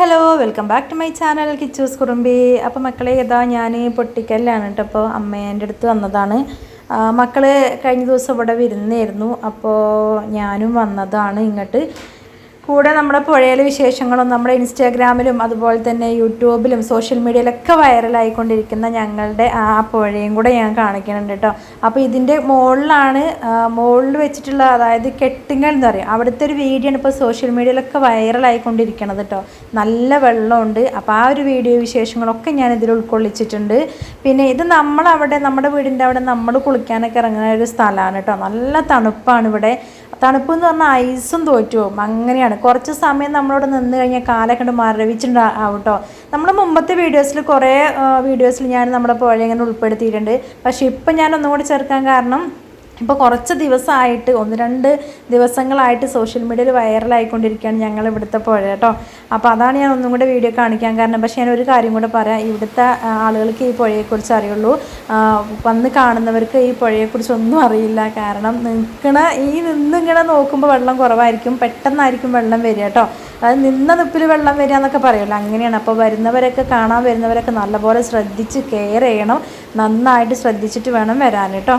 Hello welcome back to my channel Kichus Kurumbi. അപ്പോൾ മക്കളെ ഇതാ ഞാൻ പൊട്ടിക്കല്ലാണ് കേട്ടോ. അപ്പോൾ അമ്മേൻ്റെ അടുത്ത് വന്നതാണ്. മക്കൾ കഴിഞ്ഞ ദിവസം ഇവിടെ വിരുന്നായിരുന്നു. അപ്പോൾ ഞാനും വന്നതാണ് ഇങ്ങോട്ട്. കൂടെ നമ്മുടെ പുഴയിലെ വിശേഷങ്ങളും നമ്മുടെ ഇൻസ്റ്റാഗ്രാമിലും അതുപോലെ തന്നെ യൂട്യൂബിലും സോഷ്യൽ മീഡിയയിലൊക്കെ വൈറലായിക്കൊണ്ടിരിക്കുന്ന ഞങ്ങളുടെ ആ പുഴയും കൂടെ ഞാൻ കാണിക്കുന്നുണ്ട് കേട്ടോ. അപ്പോൾ ഇതിൻ്റെ മുകളിൽ വെച്ചിട്ടുള്ള, അതായത് കെട്ടുങ്ങൾ എന്ന് പറയും, അവിടുത്തെ ഒരു വീഡിയോ ആണ് ഇപ്പോൾ സോഷ്യൽ മീഡിയയിലൊക്കെ വൈറലായിക്കൊണ്ടിരിക്കുന്നത് കേട്ടോ. നല്ല വെള്ളമുണ്ട്. അപ്പോൾ ആ ഒരു വീഡിയോ വിശേഷങ്ങളൊക്കെ ഞാൻ ഇതിൽ ഉൾക്കൊള്ളിച്ചിട്ടുണ്ട്. പിന്നെ ഇത് നമ്മുടെ വീടിൻ്റെ അവിടെ നമ്മൾ കുളിക്കാനൊക്കെ ഇറങ്ങുന്ന ഒരു സ്ഥലമാണ് കേട്ടോ. നല്ല തണുപ്പാണ് ഇവിടെ. തണുപ്പ് എന്ന് പറഞ്ഞാൽ ഐസും തോറ്റു പോകും, അങ്ങനെയാണ്. കുറച്ച് സമയം നമ്മളോട് നിന്ന് കഴിഞ്ഞാൽ കാലൊക്കെ കൊണ്ട് മരവിച്ചിട്ടുണ്ടാവും കേട്ടോ. നമ്മുടെ മുമ്പത്തെ കുറേ വീഡിയോസിൽ ഞാൻ നമ്മുടെ പുഴ ഇങ്ങനെ ഉൾപ്പെടുത്തിയിട്ടുണ്ട്. പക്ഷേ ഇപ്പം ഞാൻ ഒന്നും കൂടി ചേർക്കാൻ കാരണം, ഇപ്പോൾ കുറച്ച് ദിവസമായിട്ട് 1-2 ദിവസങ്ങളായിട്ട് സോഷ്യൽ മീഡിയയിൽ വൈറലായിക്കൊണ്ടിരിക്കുകയാണ് ഞങ്ങൾ ഇവിടുത്തെ പുഴ കേട്ടോ. അപ്പോൾ അതാണ് ഞാൻ ഒന്നും കൂടെ വീഡിയോ കാണിക്കാൻ കാരണം. പക്ഷേ ഞാനൊരു കാര്യം കൂടെ പറയാം, ഇവിടുത്തെ ആളുകൾക്ക് ഈ പുഴയെക്കുറിച്ച് അറിയുള്ളൂ. വന്ന് കാണുന്നവർക്ക് ഈ പുഴയെക്കുറിച്ചൊന്നും അറിയില്ല. കാരണം നിന്നിങ്ങനെ നോക്കുമ്പോൾ വെള്ളം കുറവായിരിക്കും, പെട്ടെന്നായിരിക്കും വെള്ളം വരിക കേട്ടോ. അത് നിന്ന നിപ്പിൽ വെള്ളം വരിക എന്നൊക്കെ പറയുമല്ലോ, അങ്ങനെയാണ്. അപ്പോൾ കാണാൻ വരുന്നവരൊക്കെ നല്ലപോലെ ശ്രദ്ധിച്ച് കെയർ ചെയ്യണം. നന്നായിട്ട് ശ്രദ്ധിച്ചിട്ട് വേണം വരാൻ കേട്ടോ.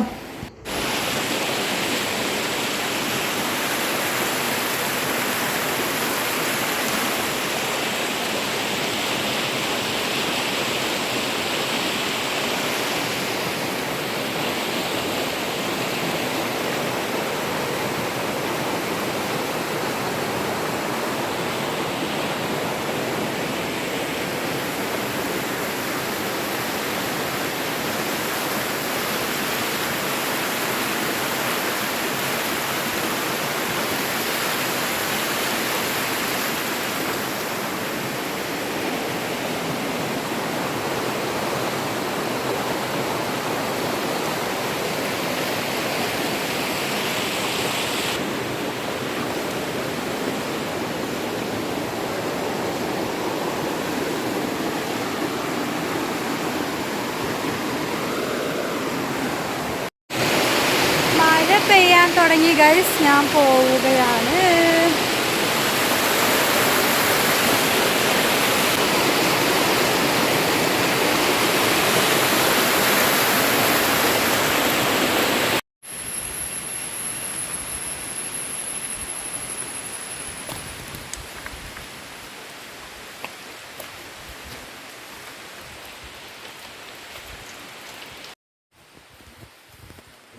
പെയ്യാൻ തുടങ്ങി ഗൈസ്, ഞാൻ പോവുകയാണ്.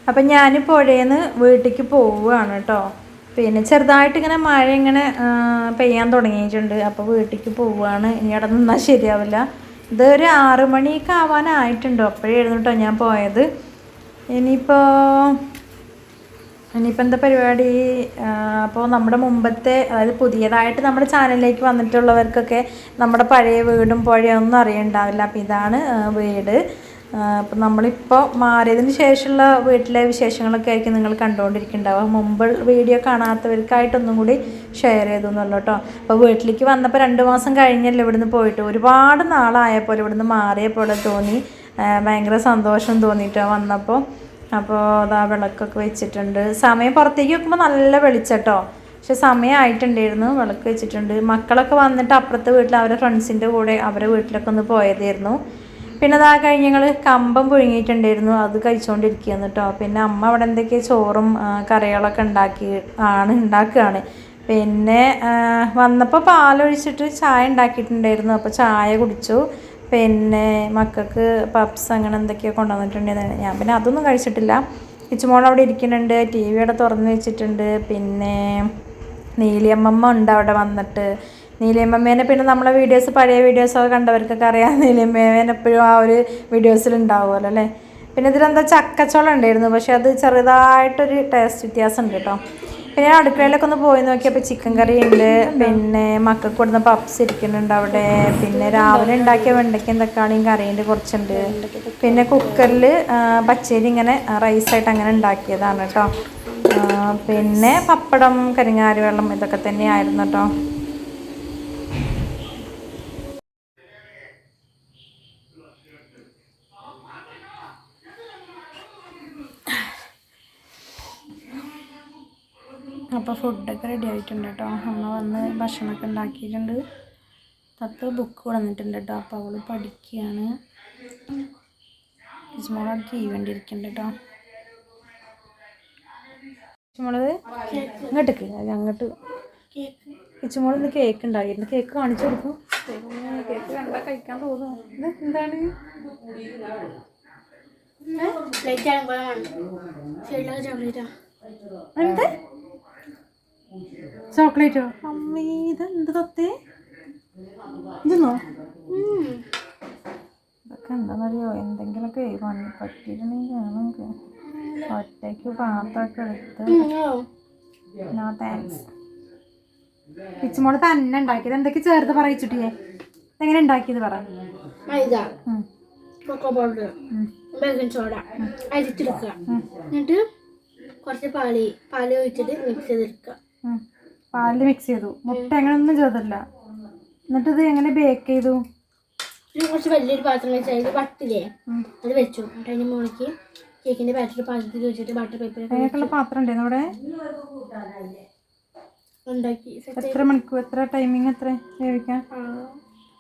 അപ്പം ഞാൻ പുഴയെന്ന് വീട്ടിലേക്ക് പോവുകയാണ് കേട്ടോ. പിന്നെ ചെറുതായിട്ട് ഇങ്ങനെ മഴ പെയ്യാൻ തുടങ്ങിയിട്ടുണ്ട്. അപ്പോൾ വീട്ടിലേക്ക് പോവുകയാണ്. ഇനി അവിടെ നിന്നാൽ ശരിയാവില്ല. ഇതൊരു 6 മണിയൊക്കെ ആവാനായിട്ടുണ്ടോ, അപ്പോഴായിരുന്നു കേട്ടോ ഞാൻ പോയത്. ഇനിയിപ്പോൾ എന്താ പരിപാടി? അപ്പോൾ നമ്മുടെ മുമ്പത്തെ, അതായത് പുതിയതായിട്ട് നമ്മുടെ ചാനലിലേക്ക് വന്നിട്ടുള്ളവർക്കൊക്കെ നമ്മുടെ പഴയ വീടും പുഴയൊന്നും അറിയണ്ടാവില്ല. അപ്പോൾ ഇതാണ് വീട്. അപ്പം നമ്മളിപ്പോൾ മാറിയതിന് ശേഷമുള്ള വീട്ടിലെ വിശേഷങ്ങളൊക്കെ ആയിരിക്കും നിങ്ങൾ കണ്ടുകൊണ്ടിരിക്കുന്നുണ്ടാവുക. മുമ്പ് വീഡിയോ കാണാത്തവർക്കായിട്ടൊന്നും കൂടി ഷെയർ ചെയ്തു എന്നല്ലോ കേട്ടോ. അപ്പോൾ വീട്ടിലേക്ക് വന്നപ്പോൾ 2 മാസം കഴിഞ്ഞല്ലോ ഇവിടുന്ന് പോയിട്ട്. ഒരുപാട് നാളായപ്പോൾ ഇവിടുന്ന് മാറിയ പോലെ തോന്നി. ഭയങ്കര സന്തോഷം തോന്നിയിട്ടോ വന്നപ്പോൾ. അപ്പോൾ അതാ വിളക്കൊക്കെ വെച്ചിട്ടുണ്ട്. സമയം പുറത്തേക്ക് വെക്കുമ്പോൾ നല്ല വെളിച്ചട്ടോ, പക്ഷെ സമയമായിട്ടുണ്ടായിരുന്നു. വിളക്ക് വെച്ചിട്ടുണ്ട്. മക്കളൊക്കെ വന്നിട്ട് അപ്പുറത്തെ വീട്ടിൽ അവരുടെ ഫ്രണ്ട്സിൻ്റെ കൂടെ അവരുടെ വീട്ടിലൊക്കെ ഒന്ന് പോയതായിരുന്നു. പിന്നെ അതാ കഴിഞ്ഞ് ഞങ്ങൾ കമ്പം പുഴുങ്ങിയിട്ടുണ്ടായിരുന്നു, അത് കഴിച്ചുകൊണ്ടിരിക്കുകയാണ് കേട്ടോ. പിന്നെ അമ്മ അവിടെ എന്തൊക്കെയോ ചോറും കറികളൊക്കെ ഉണ്ടാക്കുകയാണ്. പിന്നെ വന്നപ്പോൾ പാലൊഴിച്ചിട്ട് ചായ ഉണ്ടാക്കിയിട്ടുണ്ടായിരുന്നു. അപ്പോൾ ചായ കുടിച്ചു. പിന്നെ മക്കൾക്ക് പപ്സ് അങ്ങനെ എന്തൊക്കെയോ കൊണ്ടുവന്നിട്ടുണ്ടായിരുന്നു. ഞാൻ പിന്നെ അതൊന്നും കഴിച്ചിട്ടില്ല. ഇച്ചുമോൾ അവിടെ ഇരിക്കുന്നുണ്ട്, TV അവിടെ തുറന്ന് വെച്ചിട്ടുണ്ട്. പിന്നെ നീലിയമ്മമ്മ ഉണ്ട് അവിടെ വന്നിട്ട്. നീലിയമ്മേനെ പിന്നെ നമ്മളെ പഴയ വീഡിയോസൊക്കെ കണ്ടവർക്കൊക്കെ അറിയാം. നീലിയമ്മേനെ എപ്പോഴും ആ ഒരു വീഡിയോസിലുണ്ടാവുമല്ലോ അല്ലേ. പിന്നെ ഇതിലെന്താ ചക്കച്ചോളം ഉണ്ടായിരുന്നു, പക്ഷെ അത് ചെറുതായിട്ടൊരു ടേസ്റ്റ് വ്യത്യാസം ഉണ്ട് കേട്ടോ. പിന്നെ അടുക്കളയിലൊക്കെ ഒന്ന് പോയി നോക്കിയപ്പോൾ ചിക്കൻ കറി ഉണ്ട്. പിന്നെ മക്കൾക്ക് കൊടുക്കുന്ന പപ്സ് ഇരിക്കുന്നുണ്ട് അവിടെ. പിന്നെ രാവിലെ ഉണ്ടാക്കിയ വെണ്ടയ്ക്കയും തക്കാളിയും കറിയുണ്ട് കുറച്ചുണ്ട്. പിന്നെ കുക്കറിൽ പച്ചരി ഇങ്ങനെ റൈസായിട്ട് അങ്ങനെ ഉണ്ടാക്കിയതാണ് കേട്ടോ. പിന്നെ പപ്പടം, കരിങ്ങാരി വെള്ളം, ഇതൊക്കെ തന്നെയായിരുന്നു കേട്ടോ. അപ്പോൾ ഫുഡൊക്കെ റെഡി ആയിട്ടുണ്ട് കേട്ടോ. അമ്മ വന്ന് ഭക്ഷണമൊക്കെ ഉണ്ടാക്കിയിട്ടുണ്ട്. തത്ത ബുക്ക് കൊണ്ടുവന്നിട്ടുണ്ട് കേട്ടോ. അപ്പോൾ അവൾ പഠിക്കുകയാണ്. ഇച്ചുമോളത് കീവേണ്ടിയിരിക്കുന്നുണ്ട് കേട്ടോ. ഇച്ചുമോളത് ഇങ്ങോട്ടേക്ക് അങ്ങോട്ട് ഇച്ചുമോളിന്ന് കേക്ക് ഉണ്ടാക്കിയിട്ടുണ്ട്. കേക്ക് കാണിച്ചു കൊടുക്കും. കേക്ക് കണ്ടാൽ കഴിക്കാൻ തോന്നുന്നു. ഇത് എന്താണ്? എന്ത് ചോക്ലേറ്റോ? അമ്മേ ഇതെന്ത് തത്തേ? ഇതെന്നോ? ഇതൊക്കെ എന്താണെന്നറിയോ? എന്തെങ്കിലുമൊക്കെ പറ്റിയിട്ടുണ്ടെങ്കിൽ ഒറ്റയ്ക്ക് പാത്രമൊക്കെ എടുത്ത് നോ താങ്ക്സ്. കിച്ചുമോള് തന്നെ ഉണ്ടാക്കിയത്. എന്തൊക്കെ ചേർത്ത് പറയിച്ചിട്ടേ? എങ്ങനെ ഉണ്ടാക്കിയത് പറ. മൈദ, കൊക്കോ പൗഡർ, ബേക്കിംഗ് സോഡ അരിച്ചെടുക്കുക. എന്നിട്ട് കുറച്ച് പാല് ഒഴിച്ചിട്ട് മിക്സ് ചെയ്തെടുക്കുക. പാലിൽ മിക്സ് ചെയ്തു. മുട്ട അങ്ങനെയൊന്നും ചേർത്തില്ല. എന്നിട്ട് ഇത് എങ്ങനെ ബേക്ക് ചെയ്തു? കുറച്ച് വലിയൊരു പാത്രം വെച്ച് അതിൽ ബട്ടില്ലേ അത് വെച്ചു. എന്നിട്ട് അതിന് മുകളിലേക്ക് കേക്കിന്റെ ബാറ്ററി പാത്രത്തിൽ വെച്ചിട്ട് ബട്ടർ പേപ്പർ അതിനൊക്കെയുള്ള പാത്രം ഉണ്ടായിരുന്നു അവിടെ. ഉണ്ടാക്കി. എത്ര മണിക്കൂർ, എത്ര ടൈമിങ്, എത്ര വേവിക്കാൻ?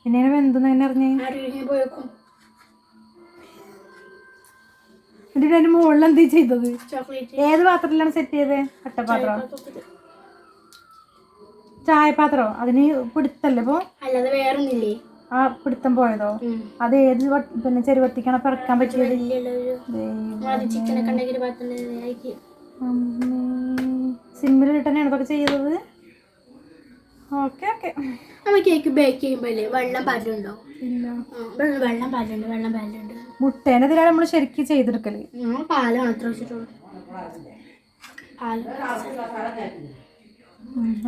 പിന്നെ വെന്തെന്ന് എങ്ങനെ അറിഞ്ഞേ? പോയേക്കും. എന്നിട്ട് അതിന്റെ മുകളിൽ എന്ത് ചെയ്തത്? ചോക്ലേറ്റ്. ഏത് പാത്രത്തിലാണ് സെറ്റ് ചെയ്തത്? കട്ടപാത്രം, ചായപാത്രോ? അതിന് പിടുത്തല്ലേ ഇപ്പൊ? അല്ലാതെ വേറൊന്നില്ലേ? ആ പിടുത്തം പോയതോ? അത് ഏത് പിന്നെ ചെരുവത്തിക്കാണ് പിറക്കാൻ പറ്റിയത്? സിമ്മിലിട്ട് തന്നെയാണ് ഇതൊക്കെ ചെയ്തത്. Okay okay. നമ്മൾ കേക്ക് ബേക്ക് ചെയ്യുമ്പോഴല്ലേ വെള്ളം പാലുണ്ടോ? ഇല്ല. വെള്ളം പാലുണ്ട്. മുട്ടേനെ ഇതിലാണ് നമ്മൾ ശരിക്കും ചെയ്തെടുക്കല്. പാല് മാത്രം വെച്ചിട്ടുള്ളൂ.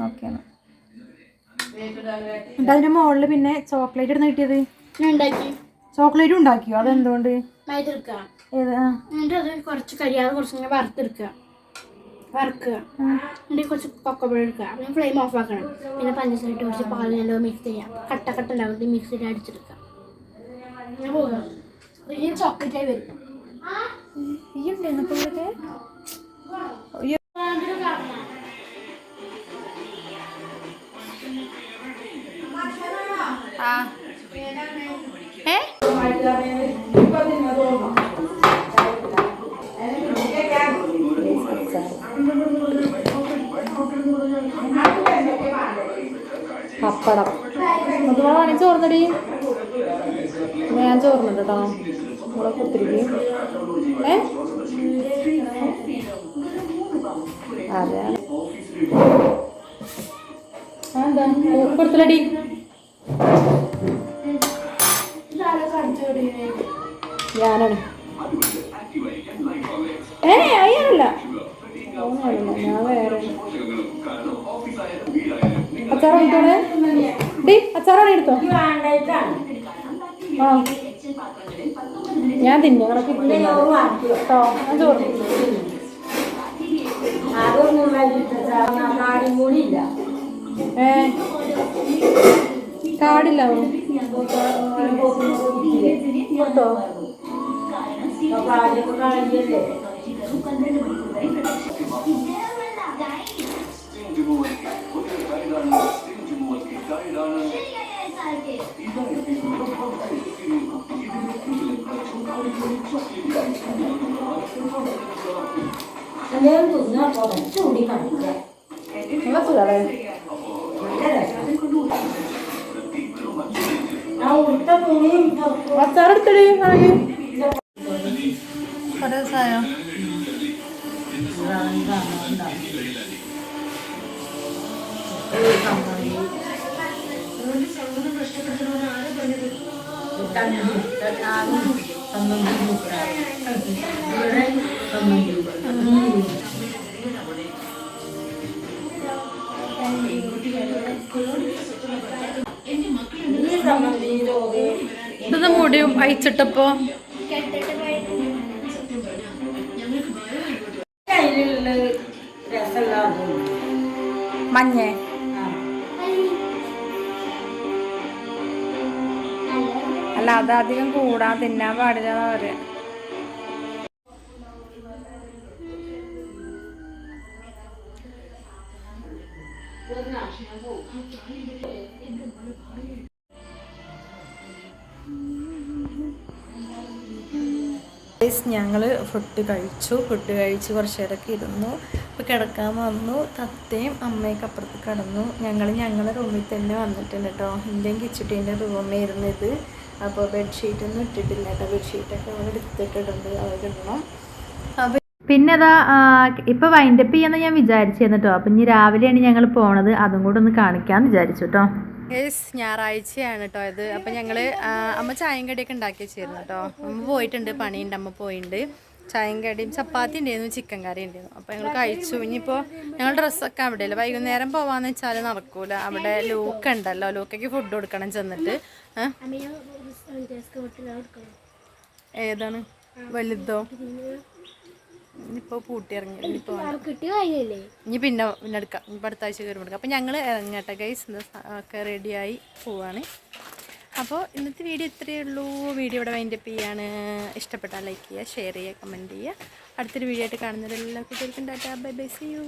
ഓക്കെ. എന്നിട്ട് അതിന്റെ മുകളിൽ പിന്നെ ചോക്ലേറ്റ് ഇടുന്ന കിട്ടിയത്? ചോക്ലേറ്റ് ഉണ്ടാക്കിയോ? അതെന്തുകൊണ്ട്? കുറച്ച് കരിയാതെ കുറച്ചിങ്ങനെ വറുക്കുക. എന്നിട്ട് കുറച്ച് കൊക്കോ പൗഡർ എടുക്കുക. പിന്നെ ഫ്ലെയിം ഓഫ് ആക്കണം. പിന്നെ പഞ്ചസാര ഇട്ട് കുറച്ച് പാലിലോ മിക്സ് ചെയ്യാം. കട്ട ഉണ്ടാവും. മിക്സിയിൽ അടിച്ചെടുക്കുക. അങ്ങനെ പോകുക. ചോക്ലേറ്റായി വരും. ഈ ഉണ്ടായിരുന്നു പപ്പടം. അതുപോലെ വേണമെങ്കിൽ ചോർന്നടി. ഞാൻ ചോർന്നുണ്ട് കേട്ടോ. നമ്മളെ കുത്തിരിക്കും. അതെ എന്താ കൊടുത്തലടി? ഞാനാണ്. അയ്യാനല്ല, ഞാൻ വേറെ. അച്ചാറ് എടുത്തോളെ. അച്ചാറാണ് എടുത്തോ? ആ ഞാൻ തിന്നു. കേട്ടോ ഞാൻ ചോറ് കാടില്ല കേട്ടോ. അച്ചാറെടുത്തടി കുറേ ദിവസമായോ? ഇത് മുടിയും അയച്ചിട്ടപ്പോ മഞ്ഞ അല്ല, അത് അധികം കൂടാൻ തിന്നാൻ പാടില്ല പറയാ. ഞങ്ങൾ ഫുഡ് കഴിച്ചു കുറച്ച് നേരമൊക്കെ ഇരുന്നു. ഇപ്പോൾ കിടക്കാൻ വന്നു. തത്തയും അമ്മയൊക്കെ അപ്പുറത്ത് കിടന്നു. ഞങ്ങളുടെ റൂമിൽ തന്നെ വന്നിട്ടുണ്ട് കേട്ടോ. ഇന്ത്യൻ കിച്ചുട്ടീൻ്റെ റൂമായിരുന്നു ഇത്. അപ്പോൾ ബെഡ്ഷീറ്റൊന്നും ഇട്ടിട്ടില്ല കേട്ടോ. ബെഡ്ഷീറ്റൊക്കെ അവിടെ എടുത്തിട്ടിട്ടുണ്ട്, അവർ ഇടണം. അപ്പോൾ പിന്നെ അതാ ഇപ്പോൾ വൈൻഡപ്പ് ചെയ്യാമെന്ന് ഞാൻ വിചാരിച്ചിരുന്നു കേട്ടോ. അപ്പം ഇനി രാവിലെയാണ് ഞങ്ങൾ പോണത്, അതും കൂടെ ഒന്ന് കാണിക്കാമെന്ന് വിചാരിച്ചു കേട്ടോ. ഞായറാഴ്ചയാണ് കേട്ടോ ഇത്. അപ്പം ഞങ്ങൾ അമ്മ ചായയും കടിയൊക്കെ ഉണ്ടാക്കി വെച്ചിരുന്നു കേട്ടോ. അമ്മ പോയിട്ടുണ്ട്, പണിയുണ്ട്, അമ്മ പോയിട്ടുണ്ട്. ചായയും കടിയും ചപ്പാത്തി ഉണ്ടായിരുന്നു, ചിക്കൻ കറി ഉണ്ടായിരുന്നു. അപ്പോൾ ഞങ്ങൾ കഴിച്ചു. ഇനിയിപ്പോൾ ഞങ്ങൾ ഡ്രസ്സൊക്കെ അവിടെ ഇല്ല, വൈകുന്നേരം പോവാന്ന് വെച്ചാൽ നടക്കൂല. അവിടെ ലൂക്ക ഉണ്ടല്ലോ, ലൂക്കയ്ക്ക് ഫുഡ് കൊടുക്കണം ചെന്നിട്ട്. ഏതാണ് വലുതോ? ഇനിയിപ്പോൾ പൂട്ടി ഇറങ്ങി. ഇനി പിന്നെ എടുക്കാം, ഇനി അടുത്ത ആഴ്ച കയറി എടുക്കാം. അപ്പോൾ ഞങ്ങൾ ഇറങ്ങട്ടെ ഗൈസ്, ഒക്കെ റെഡിയായി പോവാണ്. അപ്പോൾ ഇന്നത്തെ വീഡിയോ ഇത്രയേ ഉള്ളൂ. വീഡിയോ ഇവിടെ വൈൻഡപ്പ് ചെയ്യാണ്. ഇഷ്ടപ്പെട്ടാൽ ലൈക്ക് ചെയ്യുക, ഷെയർ ചെയ്യുക, കമൻറ്റ് ചെയ്യുക. അടുത്തൊരു വീഡിയോ ആയിട്ട് കാണുന്നത് എല്ലാ കുട്ടികൾക്കും tata, bye bye, see U.